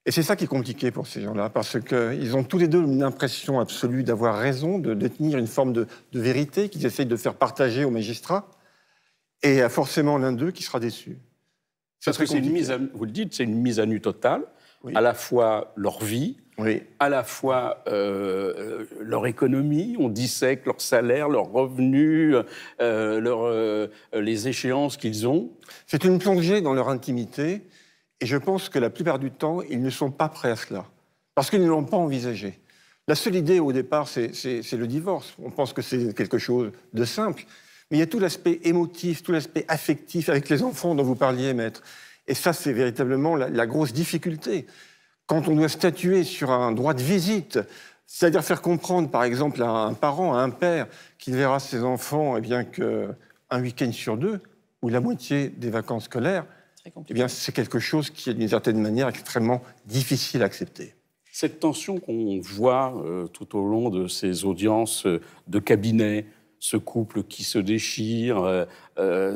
Et c'est ça qui est compliqué pour ces gens-là, parce qu'ils ont tous les deux une impression absolue d'avoir raison, de détenir une forme de vérité qu'ils essayent de faire partager aux magistrats, et il y a forcément l'un d'eux qui sera déçu. Parce que c'est une mise à, vous le dites, c'est une mise à nu totale, oui. À la fois leur vie, oui. À la fois leur économie, on dissèque leur salaire, leurs revenus, les échéances qu'ils ont. C'est une plongée dans leur intimité, et je pense que la plupart du temps, ils ne sont pas prêts à cela, parce qu'ils ne l'ont pas envisagé. La seule idée au départ, c'est le divorce. On pense que c'est quelque chose de simple, mais il y a tout l'aspect émotif, tout l'aspect affectif avec les enfants dont vous parliez, maître. Et ça, c'est véritablement la grosse difficulté. Quand on doit statuer sur un droit de visite, c'est-à-dire faire comprendre, par exemple, à un parent, à un père, qu'il verra ses enfants eh bien, qu'un week-end sur deux, ou la moitié des vacances scolaires, eh bien, c'est quelque chose qui est d'une certaine manière extrêmement difficile à accepter. Cette tension qu'on voit tout au long de ces audiences de cabinet, ce couple qui se déchire,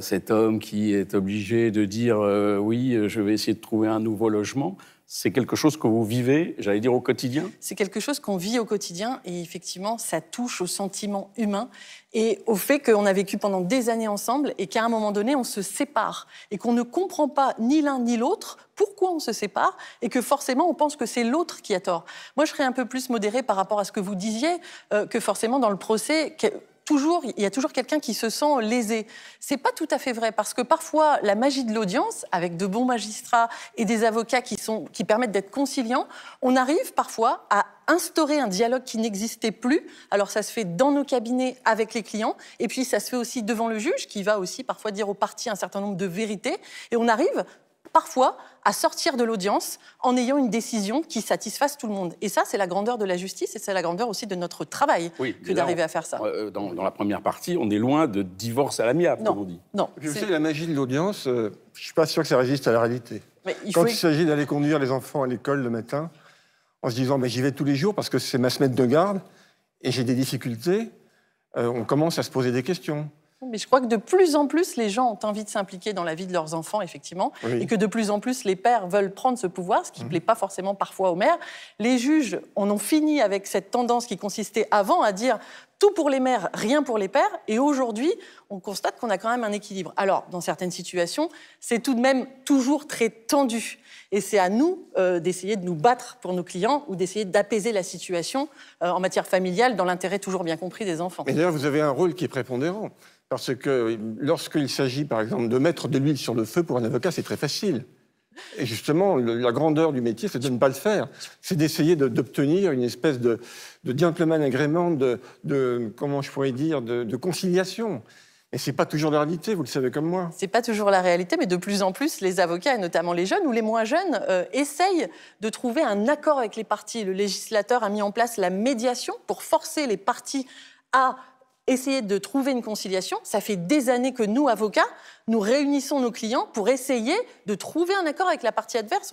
cet homme qui est obligé de dire oui, je vais essayer de trouver un nouveau logement, c'est quelque chose que vous vivez, j'allais dire, au quotidien? C'est quelque chose qu'on vit au quotidien et effectivement, ça touche au sentiment humain et au fait qu'on a vécu pendant des années ensemble et qu'à un moment donné, on se sépare et qu'on ne comprend pas ni l'un ni l'autre pourquoi on se sépare et que forcément, on pense que c'est l'autre qui a tort. Moi, je serais un peu plus modérée par rapport à ce que vous disiez, que forcément, dans le procès... il y a toujours quelqu'un qui se sent lésé. C'est pas tout à fait vrai, parce que parfois, la magie de l'audience, avec de bons magistrats et des avocats qui permettent d'être conciliants, on arrive parfois à instaurer un dialogue qui n'existait plus. Alors, ça se fait dans nos cabinets avec les clients, et puis ça se fait aussi devant le juge, qui va aussi parfois dire aux parties un certain nombre de vérités, et on arrive parfois à sortir de l'audience en ayant une décision qui satisfasse tout le monde. Et ça, c'est la grandeur de la justice et c'est la grandeur aussi de notre travail que d'arriver à faire ça. Dans la première partie, on est loin de divorce à l'amiable, comme on dit. Non. Vous savez, la magie de l'audience, je ne suis pas sûr que ça résiste à la réalité. Quand il s'agit d'aller conduire les enfants à l'école le matin, en se disant j'y vais tous les jours parce que c'est ma semaine de garde et j'ai des difficultés, on commence à se poser des questions. Mais je crois que de plus en plus, les gens ont envie de s'impliquer dans la vie de leurs enfants, effectivement, et que de plus en plus, les pères veulent prendre ce pouvoir, ce qui ne plaît pas forcément parfois aux mères. Les juges en ont fini avec cette tendance qui consistait avant à dire tout pour les mères, rien pour les pères, et aujourd'hui, on constate qu'on a quand même un équilibre. Alors, dans certaines situations, c'est tout de même toujours très tendu. Et c'est à nous d'essayer de nous battre pour nos clients ou d'essayer d'apaiser la situation en matière familiale dans l'intérêt toujours bien compris des enfants. Mais d'ailleurs, vous avez un rôle qui est prépondérant. Parce que lorsqu'il s'agit, par exemple, de mettre de l'huile sur le feu pour un avocat, c'est très facile. Et justement, la grandeur du métier, c'est de ne pas le faire. C'est d'essayer d'obtenir une espèce de gentleman agreement, comment je pourrais dire, de conciliation. Et c'est pas toujours la réalité, vous le savez comme moi. C'est pas toujours la réalité, mais de plus en plus, les avocats, et notamment les jeunes ou les moins jeunes, essayent de trouver un accord avec les parties. Le législateur a mis en place la médiation pour forcer les parties à essayer de trouver une conciliation. Ça fait des années que nous, avocats, nous réunissons nos clients pour essayer de trouver un accord avec la partie adverse.